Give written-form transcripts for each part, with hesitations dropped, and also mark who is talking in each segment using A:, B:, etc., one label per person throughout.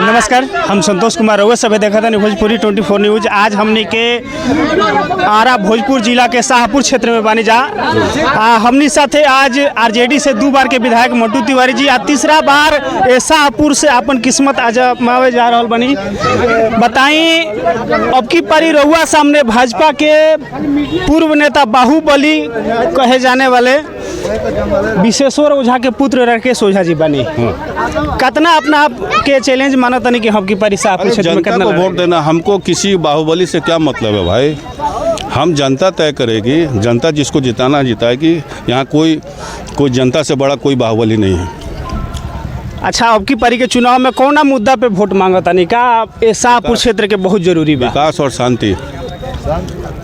A: नमस्कार, हम संतोष कुमार रउआ सभे देखा था भोजपुरी 24 न्यूज। आज हमने के आरा भोजपुर जिला के शाहपुर क्षेत्र में बानी जा। हमनी साथे आज आरजेडी से 2 बार के विधायक मंटू तिवारी जी आ तीसरा बार शाहपुर से अपन किस्मत आजमावे जा रहल बनी। बताई अब की पारी रउआ सामने भाजपा के पूर्व नेता बाहुबली कहे जाने वाले विशेश्वर ओझा के पुत्र राकेश ओझा जी बनी। कितना अपना आप के चैलेंज माना तनी कि हम की पारी शाहपुर क्षेत्र में कितना
B: वोट देना, हमको किसी बाहुबली से क्या मतलब है भाई। हम जनता तय करेगी, जनता जिसको जिताना जिताएगी। यहाँ कोई जनता से बड़ा कोई बाहुबली नहीं है।
A: अच्छा, अब की पारी के चुनाव में कौन मुद्दा पे वोट मांगता नहीं का शाहपुर क्षेत्र के बहुत जरूरी बा?
B: विकास और शांति।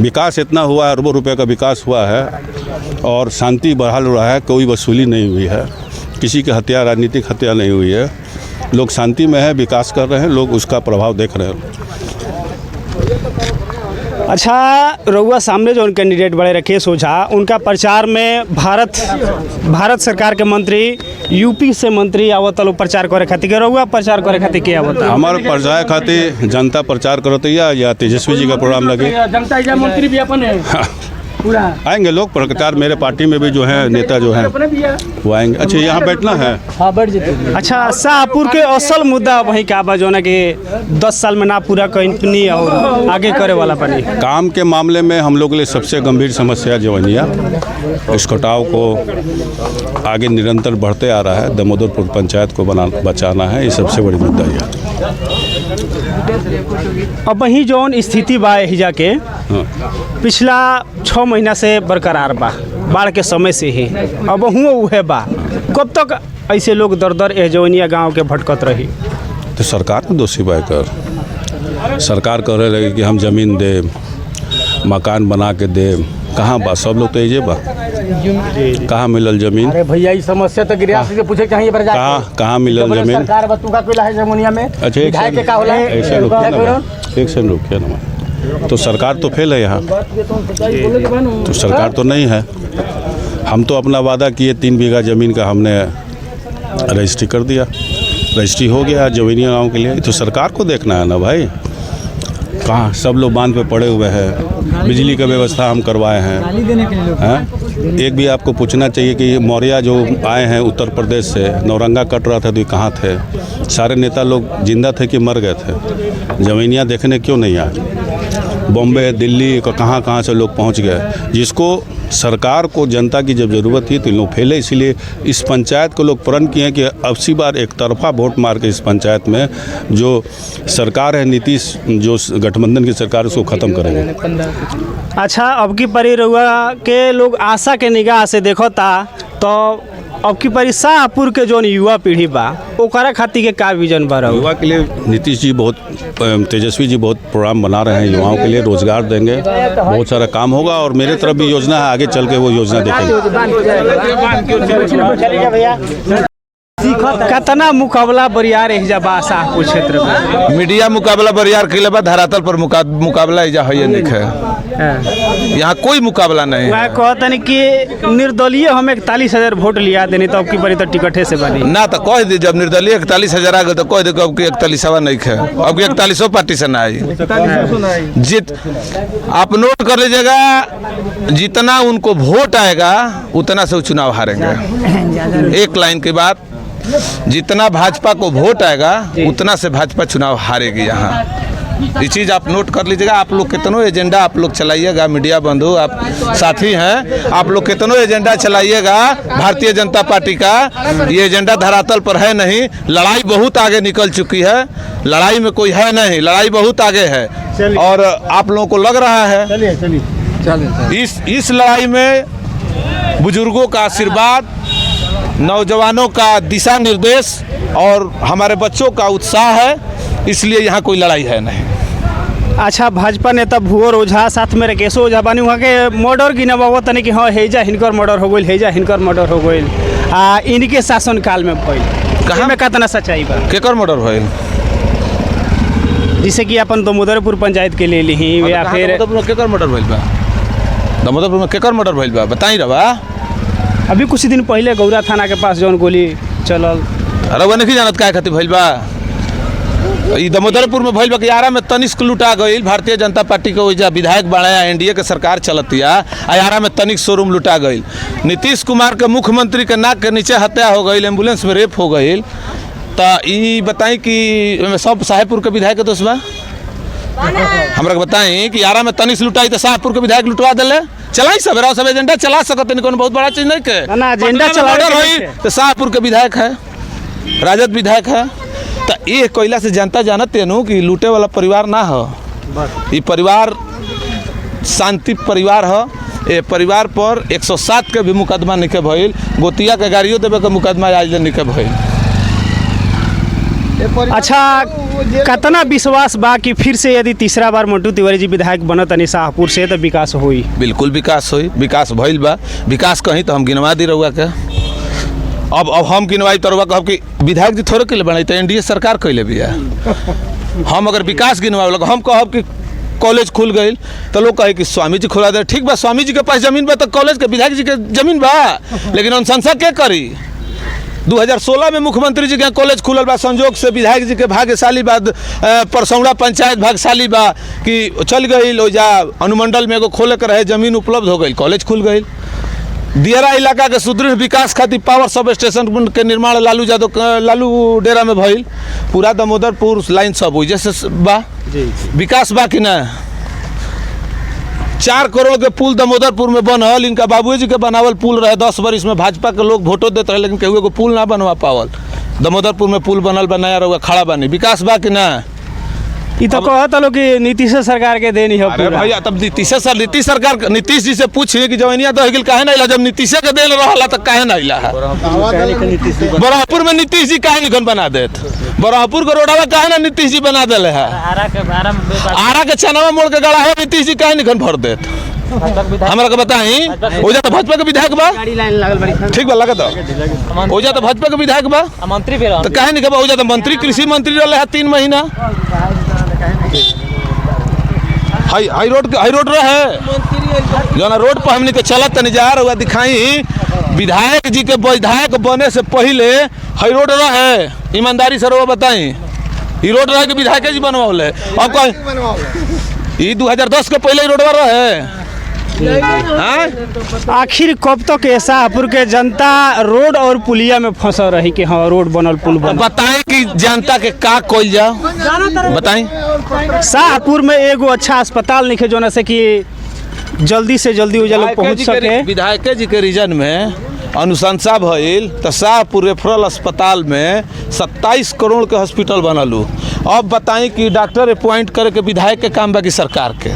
B: विकास इतना हुआ है, अरबों रुपए का विकास हुआ है और शांति बहाल रहा है। कोई वसूली नहीं हुई है, किसी की हत्या, राजनीतिक हत्या नहीं हुई है। लोग शांति में है, विकास कर रहे हैं, लोग उसका प्रभाव देख रहे हैं।
A: अच्छा, रउआ सामने जो कैंडिडेट बड़े राकेश ओझा, उनका प्रचार में भारत सरकार के मंत्री यूपी से मंत्री आवता लोग प्रचार करे खातिर। रउआ प्रचार करे खातिर के आवता?
B: हमारे प्रचार खातिर जनता प्रचार करती है या तेजस्वी जी का प्रोग्राम लगे
A: जनता मंत्री भी अपन है
B: आएंगे लोग प्रचार। मेरे पार्टी में भी जो है नेता जो है वो आएंगे। अच्छा, यहाँ बैठना है।
A: हाँ, बैठ जाते। अच्छा, शाहपुर के असल मुद्दा वही का बा जो ना कि 10 साल में ना पूरा कंपनी और आगे करे वाला बनी।
B: काम के मामले में हम लोग के लिए सबसे गंभीर समस्या जवनिया, इस कटाव को आगे निरंतर बढ़ते आ रहा है। दामोदरपुर पंचायत को बचाना है, ये सबसे बड़ी मुद्दा है।
A: अब वही जौन स्थिति बा हिजा के पिछला 6 महीना से बरकरार बा, बाढ़ के समय से ही अब हुए बा। कब तक ऐसे लोग दर दर एजवनिया गांव के भटकत रही?
B: तो सरकार को दोषी कर सरकार कह रहे लगे कि हम जमीन दे, मकान बना के दे। कहाँ बा? सब लोग तो एजे बा, कहाँ मिलल जमीन?
A: अरे भैया, ये समस्या तो गिरियासी से पूछे चाहिए।
B: कहाँ मिलल जमीन?
A: सरकार बतुका कोई है जमुनिया में।
B: अच्छा, एक सेकंड रुकिए ना। तो सरकार तो फेल है यहाँ, तो सरकार तो नहीं है। हम तो अपना वादा किए 3 बीघा ज़मीन का हमने रजिस्ट्री कर दिया, रजिस्ट्री हो गया जमीनिया गाँव के लिए। तो सरकार को देखना है ना भाई। कहाँ सब लोग बांध पे पड़े हुए हैं, बिजली का व्यवस्था हम करवाए हैं। एक भी आपको पूछना चाहिए कि मौर्या जो आए हैं उत्तर प्रदेश से, नौरंगा कट रहा था तो ये कहाँ थे? सारे नेता लोग जिंदा थे कि मर गए थे? जमीनियाँ देखने क्यों नहीं आए? बॉम्बे, दिल्ली का कहाँ से लोग पहुँच गए। जिसको सरकार को जनता की जब ज़रूरत थी तो इन लोग फैले। इसीलिए इस पंचायत को लोग प्रण किए कि अब सी बार एक तरफा वोट मार के इस पंचायत में जो सरकार है, नीतीश जो गठबंधन की सरकार, उसको ख़त्म करेंगे।
A: अच्छा, अब की पारी रउआ के लोग आशा के निगाह से देखो ता तो अब की पारी शाहपुर के जो युवा पीढ़ी बा ओकरा खातिर के का विजन बा?
B: युवा के लिए नीतीश जी बहुत, तेजस्वी जी बहुत प्रोग्राम बना रहे हैं। युवाओं के लिए रोजगार देंगे, बहुत सारा काम होगा। और मेरे तरफ भी योजना है, आगे चल के वो योजना देखेंगे।
A: कितना मुकाबला बरियार एहिजा बा शाहपुर क्षेत्र में?
C: मीडिया मुकाबला बरियार के लिए धरातल पर मुकाबला एजा है नहीं है। यहाँ कोई मुकाबला नहीं है।
A: मैं कहता नहीं कि निर्दलीय हम 41,000 वोट लिया देनी तो अब की बारी तो टिकटे से बनी
C: ना। तो कह दी जब निर्दलीय 41,000 आ गए तो कह दे अब की 41 नहीं है, अब की 41 पार्टी से ना आई। जीत आप नोट कर लीजिएगा, जितना उनको वोट आएगा उतना से वो चुनाव हारेंगे। एक लाइन की बात, जितना भाजपा को वोट आएगा उतना से भाजपा चुनाव हारेगी। यहाँ ये चीज़ आप नोट कर लीजिएगा। आप लोग कितनों एजेंडा आप लोग चलाइएगा, मीडिया बंधु आप साथी हैं, आप लोग कितनों एजेंडा चलाइएगा भारतीय जनता पार्टी का, ये एजेंडा धरातल पर है नहीं। लड़ाई बहुत आगे निकल चुकी है, लड़ाई में कोई है नहीं, लड़ाई बहुत आगे है। और आप लोगों को लग रहा है इस लड़ाई में बुजुर्गों का आशीर्वाद, नौजवानों का दिशा निर्देश और हमारे बच्चों का उत्साह है, इसलिए यहाँ कोई लड़ाई है नहीं।
A: अच्छा, भाजपा नेता भुवर ओझा साथ में राकेश ओझा बानी, वहाँ के मर्डर गिनवा तनी कि हाँ हेजा हिनकर मर्डर हो गई, हेजा हिनकर मर्डर हो गई। इनके शासन काल में भइल, कहाँ में कितना सच्चाई बा?
C: केकर मर्डर भइल?
A: जैसे कि अपन दामोदरपुर पंचायत के ले ली या फिर
C: केकर मर्डर भइल बा? दामोदरपुर में केकर मर्डर भइल बा बताई रवा?
A: अभी कुछ दिन पहले गौरा थाना के पास जौन गोली चलल,
C: रवा नहीं जानत काय खातिर भइल बा? ई दामोदरपुर में भइल बा कि आरा में तनिष्क लुटा गईल। भारतीय जनता पार्टी के वजह विधायक बढ़ाया, एनडीए के सरकार चलतिया, आरा में तनिष्क शोरूम लुटा गईल। नीतीश कुमार के मुख्यमंत्री के नाक के नीचे हत्या हो गई, एम्बुलेंस में रेप हो गई। तो ई बताई कि सब साहेबपुर के विधायक के दोष बा? हमरा के बताई कि आरा में तनिष्क लुटाई तो साहेबपुर के विधायक लुटवा दिले। चलाई सवेरा सब एजेंडा चला सकते नहीं, बहुत बड़ा चीज नहीं के
A: ना एजेंडा चला
C: तो साहपुर के विधायक है, राजद विधायक है। तो ये कोयला से जनता जानते हैं कि लूटे वाला परिवार ना हो, ये परिवार शांति परिवार हो। ये परिवार पर 107 के भी मुकदमा नहीं के भइल, गोतिया के गाड़ियों देवे के मुकदमा आज नहीं के भइल।
A: अच्छा, कितना विश्वास बा कि फिर से यदि तीसरा बार मंटू तिवारी जी विधायक बनतनी शाहपुर से तो विकास होई?
C: बिल्कुल विकास होई, विकास भइल बा। विकास कहीं तो हम गिनवा दी रहुआ के, अब हम गिनवाई तो रहुआ कहब कि विधायक जी थोड़े के लिए बनाई, तो एनडीए सरकार कैले भी है। हम अगर विकास गिनवावे लगे, हम कहब कि कॉलेज खुल गई तो लोग कहे कि स्वामी जी खुला दे। ठीक बा, स्वामी जी के पास जमीन बा तो कॉलेज के विधायक जी के जमीन बा, लेकिन अनुशंसा क्या करी? 2016 में मुख्यमंत्री जी के कॉलेज खुलल बा, संजोग से विधायक जी के भाग्यशाली बाद परसौड़ा पंचायत भाग्यशाली बा कि चल गई ओजा अनुमंडल में एगो खोले के रहे, जमीन उपलब्ध हो गई, कॉलेज खुल गई। दियरा इलाका के सुदृढ़ विकास खातिर पावर सब स्टेशन के निर्माण लालू डेरा में भइल। पूरा दामोदरपुर लाइन सब हुई जैसे बा विकास बा कि ना? 4 करोड़ के पुल दामोदरपुर में बनल, इनका बाबूजी के बनावल पुल रहे 10 बरिस में, भाजपा के लोग वोटो देते रहे, लेकिन केहू एगो पुल ना बनवा पावल। दामोदरपुर में पुल बनल बा, नया रहुआ खड़ा बानी, विकास बा कि ना?
A: ये तो कहता लोग कि नीतीश सरकार के देनी हो।
C: अरे भैया, तब नीतीश सरकार नीतीश जी से पूछिए कि जवनिया दह गिल काहे ना इला, जब नीतीश के देल रहला तो काहे ना इला है? बराहपुर में नीतीश जी काहे निकन बना देत? बराहपुर के रोडवा काहे ना नीतीश जी बना देले है? आरा के चनावा मोड़ के गड़ा है, नीतीश जी काहे निकन भर देत? हमरा के बताई, ओजा तो भाजपा के विधायक बा, ठीक बा लगा तो ओजा तो भाजपा के विधायक बा, मंत्री भी तो काहे नहीं? ओजा तो मंत्री, कृषि मंत्री रहे है 3 महीना। हाई रोड रहे जो ना, रोड पर हमने के चलत नहीं जा रहा दिखाई। विधायक जी के विधायक बने से पहले हाई रोड रहे, ईमानदारी से रहो बताई, ये रोड रहे कि विधायक जी बनवाले? अब कहीं ये 2010 के पहले रोडवा रहे।
A: आखिर कब तक शाहपुर के जनता रोड और पुलिया में फंसा रही कि हाँ रोड बनल पुल बनल?
C: बताएं कि जनता के का कोई जाओ बताएं।
A: शाहपुर में एगो अच्छा अस्पताल नहीं है जो ना से कि जल्दी से जल्दी वो लोग पहुंच सके।
C: विधायक जी के रीजन में अनुशंसा भइल तो शाहपुर रेफरल अस्पताल में 27 करोड़ के हॉस्पिटल बनलू। अब बताएं कि डॉक्टर अपॉइंट करे के विधायक के काम बा कि सरकार के?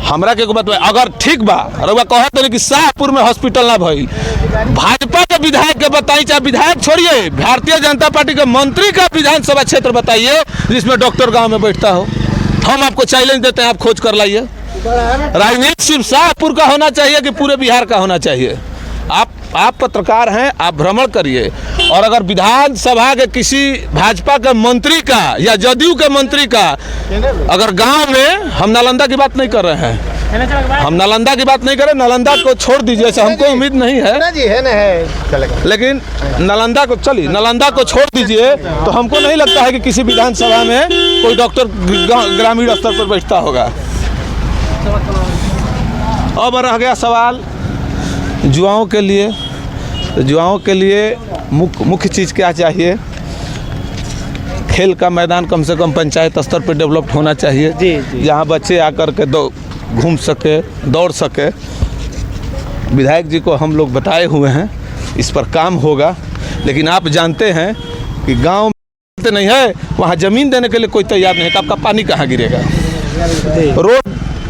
C: हमरा के बात अगर ठीक बा रउआ कहत रही कि शाहपुर में हॉस्पिटल ना भइल, भाजपा के विधायक के बताइए, चाहे विधायक छोड़िए, भारतीय जनता पार्टी के मंत्री का विधानसभा क्षेत्र बताइए जिसमें डॉक्टर गांव में बैठता हो। हम आपको चैलेंज देते हैं, आप खोज कर लाइए। राजनीति सिर्फ शाहपुर का होना चाहिए कि पूरे बिहार का होना चाहिए? आप पत्रकार हैं, आप भ्रमण करिए, और अगर विधानसभा के किसी भाजपा के मंत्री का या जदयू के मंत्री का अगर गांव में, हम नालंदा की बात नहीं कर रहे हैं, हम नालंदा की बात नहीं कर रहे, नालंदा को छोड़ दीजिए, ऐसा हमको उम्मीद नहीं है, लेकिन नालंदा को चलिए, नालंदा को छोड़ दीजिए, तो हमको नहीं लगता है कि किसी विधानसभा में कोई डॉक्टर ग्रामीण स्तर पर बैठता होगा। अब रह गया सवाल युवाओं के लिए, तो युवाओं के लिए मुख्य चीज़ क्या चाहिए? खेल का मैदान कम से कम पंचायत स्तर पर डेवलप होना चाहिए, जहाँ बच्चे आकर के घूम सके, दौड़ सके। विधायक जी को हम लोग बताए हुए हैं, इस पर काम होगा, लेकिन आप जानते हैं कि गांव में नहीं है, वहाँ ज़मीन देने के लिए कोई तैयार नहीं है, तो आपका पानी कहाँ गिरेगा?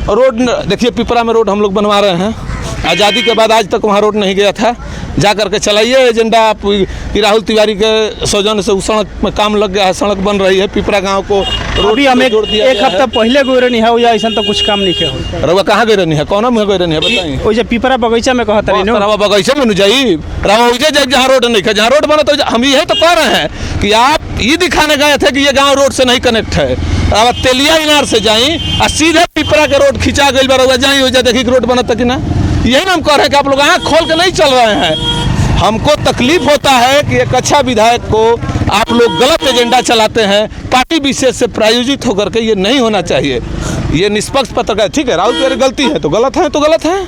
C: रोड देखिए, पिपरा में रोड हम लोग बनवा रहे हैं, आज़ादी के बाद आज तक वहाँ रोड नहीं गया था। जा करके चलाइए एजेंडा आप कि राहुल तिवारी के सौजन्य से उस सड़क में काम लग गया है, सड़क बन रही है, पिपरा गांव को रोड
A: हम एक हफ्ता पहले गए रही है, ऐसा तो कुछ काम नहीं किया।
C: रवा कहाँ गए रही है? कौन में गए रही है बताइए?
A: वही पिपरा बगीचा में कहता रही रवा
C: बगीचा में जाइए, रवा उजे जाए जहाँ रोड नहीं है, जहाँ रोड बना तो हम यही तो कह रहे हैं कि आप ये दिखाने गए थे कि ये गाँव रोड से नहीं कनेक्ट है। अब तेलिया इनार से जाई और सीधे पिपरा के रोड खिंचा गई बार जाई, वजह देखिए रोड बना था कि ना। यही ना हम कह रहे हैं कि आप लोग आँख खोल के नहीं चल रहे हैं। हमको तकलीफ होता है कि एक अच्छा विधायक को आप लोग गलत एजेंडा चलाते हैं पार्टी विशेष से प्रायोजित होकर के। ये नहीं होना चाहिए। ये निष्पक्ष पत्रकार, ठीक है, राहुल तिवारी गलती है तो गलत है,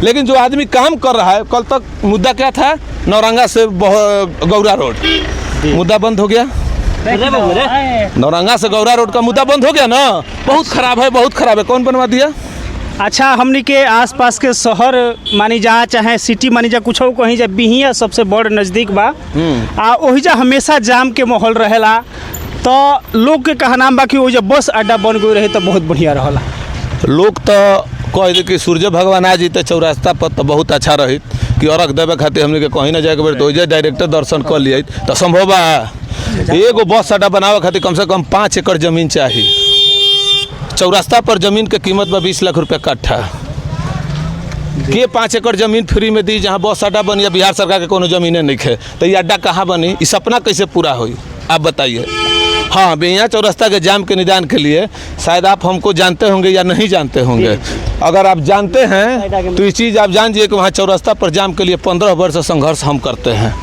C: लेकिन जो आदमी काम कर रहा है, कल तक मुद्दा क्या था, नौरंगा से गौरा रोड मुद्दा बंद हो गया। नौरंगा से गौरा रोड का मुद्दा बंद हो गया ना, बहुत खराब है। कौन बनवा दिया?
A: अच्छा, हमनी के आसपास के शहर मानी जा चाहे सिटी मानी जा, कुछ कहीं जा, बिहिया सबसे बड़ नज़दीक बा आ वही जा हमेशा जाम के माहौल रहेला। तो लोग के कहना बा कि वही बस अड्डा बन गई रहे तो बहुत बढ़िया रहला।
C: लोग तो कह दे कि सूर्य भगवान आ जीते चौरास्ता पर तो बहुत अच्छा रही कि अर्घ देवे खातिर हमने के कहीं ना जाके बेर तो डायरेक्टर दर्शन कर लिए तो संभव बा। एगो बस अड्डा बनावे खातिर कम से कम 5 एकड़ जमीन चाहिए। चौरास्ता पर जमीन के कीमत बा 20 लाख रुपया कट्ठा। के 5 एकड़ जमीन फ्री में दी जहाँ बस अड्डा बनी? बिहार सरकार के कोनो जमीने नहीं है तो ये अड्डा कहाँ बनी? ये सपना कैसे पूरा हुई आप बताइए। हाँ, बिहिया चौरास्ता के जाम के निदान के लिए शायद आप हमको जानते होंगे या नहीं जानते होंगे। अगर आप जानते हैं तो ये चीज़ आप जान जाइए कि वहाँ चौरास्ता पर जाम के लिए 15 वर्ष संघर्ष हम करते हैं।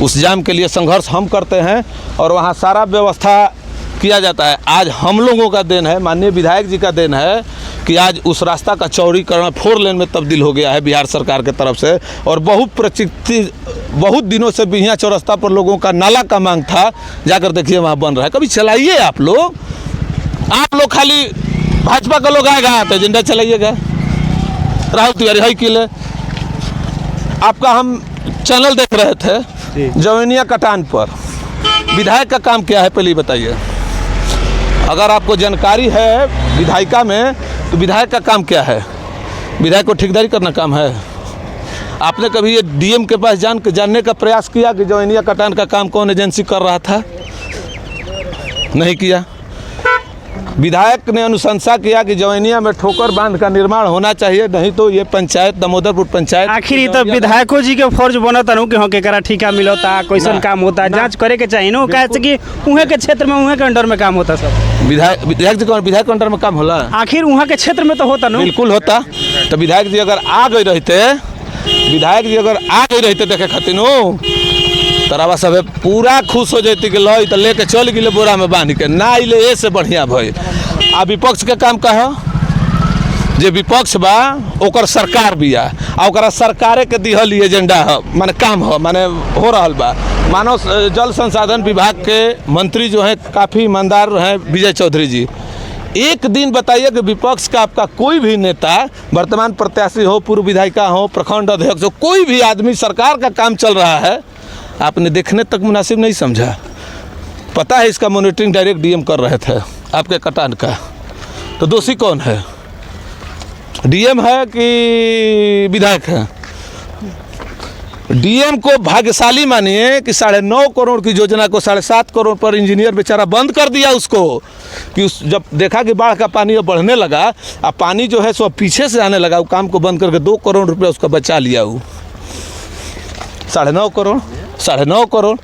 C: उस जाम के लिए संघर्ष हम करते हैं और वहाँ सारा व्यवस्था किया जाता है। आज हम लोगों का देन है, माननीय विधायक जी का देन है कि आज उस रास्ता का चौड़ीकरण 4 लेन में तब्दील हो गया है बिहार सरकार की तरफ से। और बहुत दिनों से बिहिया चौरास्ता पर लोगों का नाला का मांग था, जाकर देखिए वहाँ बन रहा है। कभी चलाइए आप लोग खाली भाजपा का लोग आएगा तो एजेंडा चलाइएगा। राहुल तिवारी हाई किले आपका हम चैनल देख रहे थे जवैनिया कटान पर, विधायक का काम क्या है पहले बताइए। अगर आपको जानकारी है विधायिका में तो विधायक का काम क्या है? विधायक को ठेकेदारी करना काम है? आपने कभी ये डीएम के पास जानने का प्रयास किया कि जवैनिया कटान का काम कौन एजेंसी कर रहा था? नहीं किया। विधायक ने अनुशंसा किया कि जवैनिया में ठोकर बांध का निर्माण होना चाहिए, नहीं तो ये पंचायत दामोदरपुर पंचायत।
A: आखिर ये तो विधायकों जी के फर्ज बनता नु कि हाँ केकरा ठीका मिलता, कैसन काम होता, जांच करे के चाहिए ना। कैसे कि उहे के क्षेत्र में उहे के अंडर में काम होता सब।
C: विधायक जी विधायक अंडर में काम होला?
A: आखिर वहाँ के क्षेत्र में तो होता ना।
C: बिल्कुल होता। तो विधायक जी अगर आ गए रहते देखे खातिर नो तरावा सब पूरा खुश हो जाती कि लई तो लेके चल गए बोरा में बांध के ना अले ऐसे बढ़िया भई। आ विपक्ष के काम का जे विपक्ष बा ओकर सरकार बिया आ ओकरा सरकारे के दिहल एजेंडा है, माने काम है, माने हो रहा बा। मानव जल संसाधन विभाग के मंत्री जो हैं काफ़ी ईमानदार हैं विजय चौधरी जी। एक दिन बताइए कि विपक्ष का आपका कोई भी नेता, वर्तमान प्रत्याशी हो, पूर्व विधायिका हो, प्रखंड अध्यक्ष हो, कोई भी आदमी सरकार का काम चल रहा है आपने देखने तक मुनासिब नहीं समझा। पता है इसका मॉनिटरिंग डायरेक्ट डीएम कर रहे थे आपके कटान का। तो दोषी कौन है? डीएम है कि विधायक है? डीएम को भाग्यशाली मानिए कि 9.5 करोड़ की योजना को 7.5 करोड़ पर इंजीनियर बेचारा बंद कर दिया उसको कि जब देखा कि बाढ़ का पानी अब बढ़ने लगा, अब पानी जो है सो पीछे से आने लगा, वो काम को बंद करके 2 करोड़ रुपये उसका बचा लिया। वो 9.5 करोड़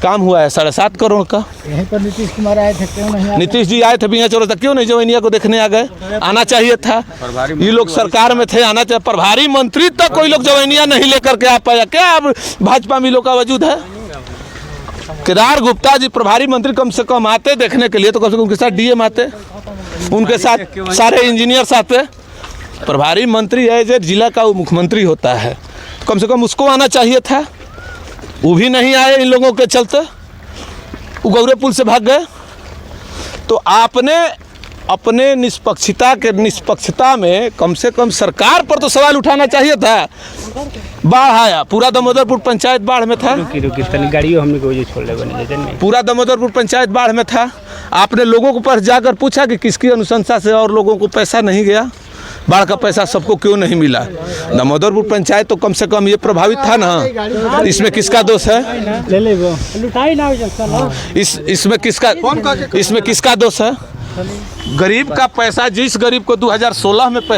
C: काम हुआ है 7.5 करोड़ का।
D: यहीं पर नीतीश कुमार आए थे, क्यों नहीं?
C: नीतीश जी आए थे बिहिया चौरास्ता, क्यों नहीं जवैनिया को देखने आ गए? आना चाहिए था। ये लोग सरकार में थे, आना चाहिए। प्रभारी मंत्री तक कोई लोग जवैनिया नहीं लेकर के आ पाया। क्या अब भाजपा में लोग का वजूद है? केदार गुप्ता जी प्रभारी मंत्री कम से कम आते देखने के लिए, तो कम से कम उनके साथ डीएम आते, उनके साथ सारे इंजीनियर्स आते। प्रभारी मंत्री है जो जिला का मुख्यमंत्री होता है, कम से कम उसको आना चाहिए था। वो भी नहीं आए इन लोगों के चलते, वो गौरे पुल से भाग गए। तो आपने अपने निष्पक्षता में कम से कम सरकार पर तो सवाल उठाना चाहिए था। बाढ़ आया, पूरा दामोदरपुर पंचायत बाढ़ में था। पूरा दामोदरपुर पंचायत बाढ़ में था। आपने लोगों के पास जाकर पूछा कि किसकी अनुशंसा से और लोगों को पैसा नहीं गया, बाढ़ का पैसा सबको क्यों नहीं मिला? दामोदरपुर पंचायत तो कम से कम ये प्रभावित था ना। इसमें किसका दोष है? इसमें किसका दोष है? गरीब का पैसा, जिस गरीब को 2016 में पैसा